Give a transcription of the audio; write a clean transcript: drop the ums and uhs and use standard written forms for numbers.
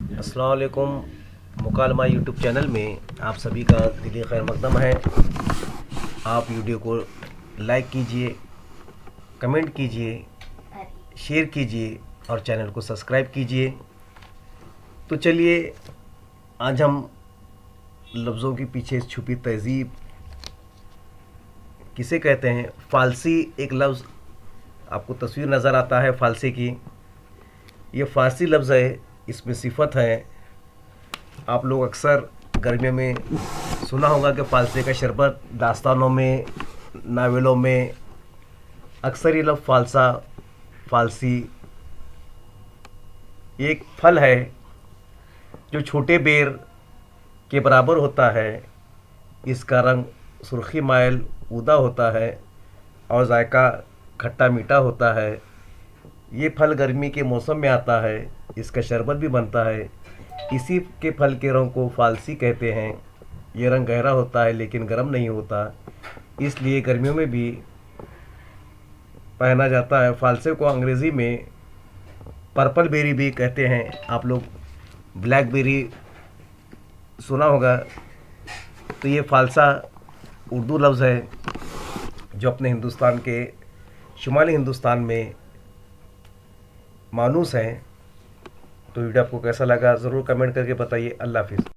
अस्सलाम वालेकुम। मुकालमा YouTube channel में आप सभी का दिली खैर मकदम है। आप वीडियो को लाइक कीजिए, कमेंट कीजिए, शेयर कीजिए और चैनल को सब्सक्राइब कीजिए। तो चलिए, आज हम लफ्ज़ों के पीछे छुपी तहज़ीब किसे कहते हैं। फ़ारसी एक लफ्ज़ आपको तस्वीर नज़र आता है फ़ारसी की। ये फ़ारसी लफ्ज़ है, इसमें सिफत है। आप लोग अक्सर गर्मियों में सुना होगा कि फ़ालसे का शरबत, दास्तानों में, नावलों में अक्सर ये लफ्ज़ फ़ालसा, फ़ालसी। ये एक फल है जो छोटे बेर के बराबर होता है। इसका रंग सुर्खी माइल ऊदा होता है और जायका खट्टा मीठा होता है। ये फल गर्मी के मौसम में आता है। इसका शरबत भी बनता है। इसी के फल के रंग को फ़ालसी कहते हैं। ये रंग गहरा होता है लेकिन गर्म नहीं होता, इसलिए गर्मियों में भी पहना जाता है। फ़ालसे को अंग्रेज़ी में पर्पल बेरी भी कहते हैं। आप लोग ब्लैक बेरी सुना होगा। तो ये फ़ालसा उर्दू लफ्ज़ है जो अपने हिंदुस्तान के शुमाली हिंदुस्तान में मानूस हैं। तो वीडियो आपको कैसा लगा ज़रूर कमेंट करके बताइए। अल्लाह हाफ़िज़।